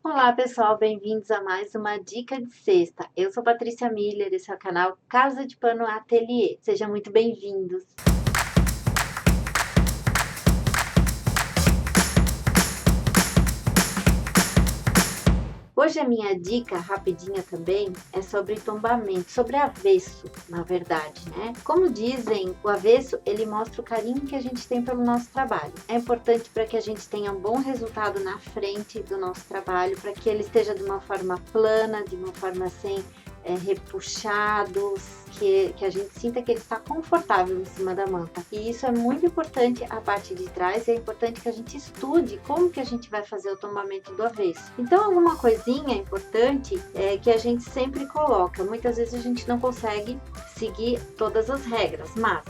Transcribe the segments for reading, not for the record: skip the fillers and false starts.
Olá pessoal, bem-vindos a mais uma Dica de Sexta. Eu sou Patrícia Miller, esse é o canal Casa de Pano Ateliê. Sejam muito bem-vindos. Hoje a minha dica rapidinha também é sobre tombamento, sobre avesso, na verdade, né? Como dizem, o avesso ele mostra o carinho que a gente tem pelo nosso trabalho. É importante para que a gente tenha um bom resultado na frente do nosso trabalho, para que ele esteja de uma forma plana, de uma forma sem repuxados, que a gente sinta que ele está confortável em cima da manta. E isso é muito importante a parte de trás, é importante que a gente estude como que a gente vai fazer o tombamento do avesso. Então, alguma coisinha importante é que a gente sempre coloca. Muitas vezes a gente não consegue seguir todas as regras, mas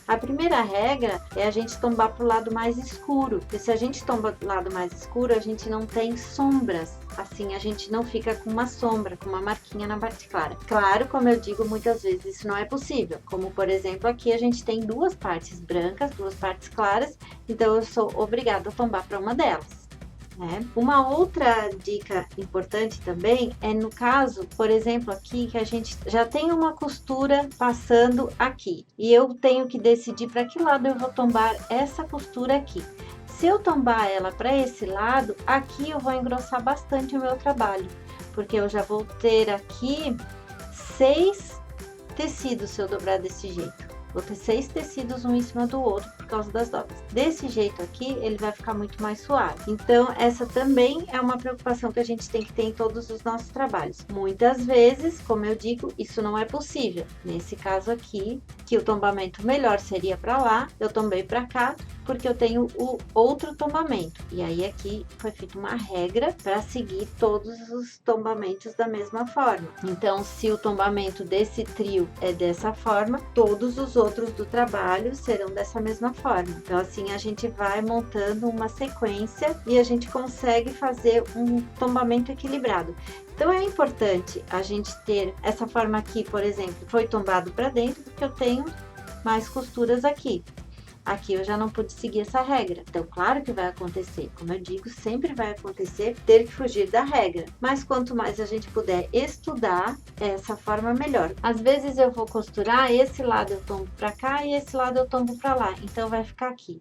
a primeira regra é a gente tombar para o lado mais escuro, porque se a gente tomba para o lado mais escuro, a gente não tem sombras, assim a gente não fica com uma sombra, com uma marquinha na parte clara. Claro, como eu digo, muitas vezes isso não é possível, como por exemplo aqui a gente tem duas partes brancas, duas partes claras, então eu sou obrigada a tombar para uma delas. Uma outra dica importante também é no caso, por exemplo, aqui que a gente já tem uma costura passando aqui e eu tenho que decidir para que lado eu vou tombar essa costura aqui. Se eu tombar ela para esse lado, aqui eu vou engrossar bastante o meu trabalho, porque eu já vou ter aqui 6 tecidos se eu dobrar desse jeito. Vou ter 6 tecidos um em cima do outro por causa das dobras. Desse jeito aqui, ele vai ficar muito mais suave. Então, essa também é uma preocupação que a gente tem que ter em todos os nossos trabalhos. Muitas vezes, como eu digo, isso não é possível. Nesse caso aqui, que o tombamento melhor seria para lá, eu tombei para cá, porque eu tenho o outro tombamento. E aí aqui foi feita uma regra para seguir todos os tombamentos da mesma forma. Então, se o tombamento desse trio é dessa forma, todos os outros do trabalho serão dessa mesma forma. Então, assim a gente vai montando uma sequência e a gente consegue fazer um tombamento equilibrado. Então, é importante a gente ter essa forma aqui, por exemplo, foi tombado para dentro porque eu tenho mais costuras aqui. Aqui eu já não pude seguir essa regra, então claro que vai acontecer, como eu digo, sempre vai acontecer ter que fugir da regra, mas quanto mais a gente puder estudar essa forma melhor. Às vezes eu vou costurar, esse lado eu tombo para cá e esse lado eu tombo para lá, então vai ficar aqui.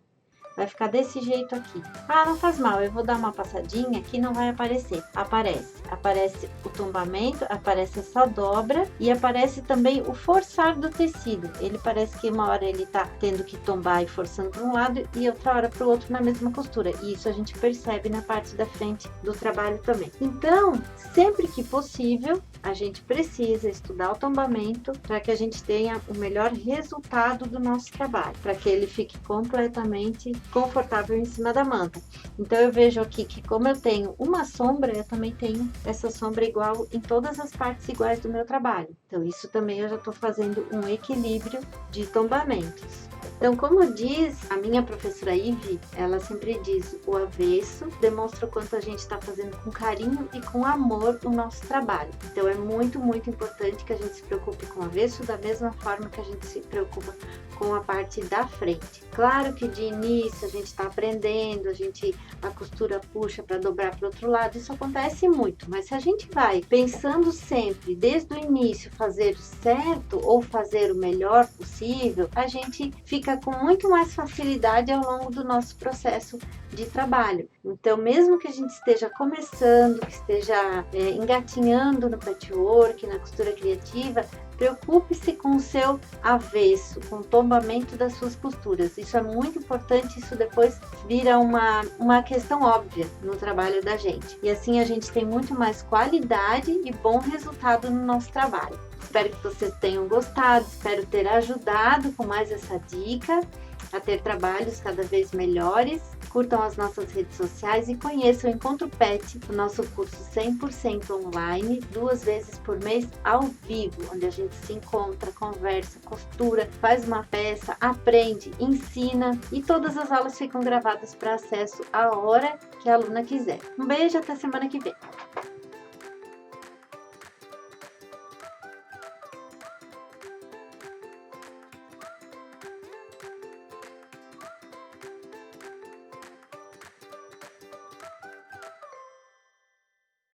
Vai ficar desse jeito aqui. Ah, não faz mal, eu vou dar uma passadinha aqui, não vai aparecer. Aparece o tombamento, aparece essa dobra e aparece também o forçar do tecido. Ele parece que uma hora ele tá tendo que tombar e forçando para um lado e outra hora para o outro na mesma costura. E isso a gente percebe na parte da frente do trabalho também. Então, sempre que possível, a gente precisa estudar o tombamento para que a gente tenha o melhor resultado do nosso trabalho, para que ele fique completamente confortável em cima da manta. Então eu vejo aqui que como eu tenho uma sombra, eu também tenho essa sombra igual em todas as partes iguais do meu trabalho. Então isso também eu já estou fazendo um equilíbrio de tombamentos. Então, como diz a minha professora Ive, ela sempre diz, o avesso demonstra o quanto a gente está fazendo com carinho e com amor o nosso trabalho. Então, é muito, muito importante que a gente se preocupe com o avesso da mesma forma que a gente se preocupa com a parte da frente. Claro que de início a gente está aprendendo, a costura puxa para dobrar para o outro lado, isso acontece muito, mas se a gente vai pensando sempre, desde o início, fazer o certo ou fazer o melhor possível, a gente fica com muito mais facilidade ao longo do nosso processo de trabalho. Então, mesmo que a gente esteja começando, que esteja engatinhando no patchwork, na costura criativa, preocupe-se com o seu avesso, com o tombamento das suas costuras. Isso é muito importante, isso depois vira uma questão óbvia no trabalho da gente. E assim a gente tem muito mais qualidade e bom resultado no nosso trabalho. Espero que vocês tenham gostado, espero ter ajudado com mais essa dica a ter trabalhos cada vez melhores. Curtam as nossas redes sociais e conheçam o Encontro Pet, o nosso curso 100% online, 2 vezes por mês ao vivo, onde a gente se encontra, conversa, costura, faz uma peça, aprende, ensina e todas as aulas ficam gravadas para acesso a hora que a aluna quiser. Um beijo, até semana que vem!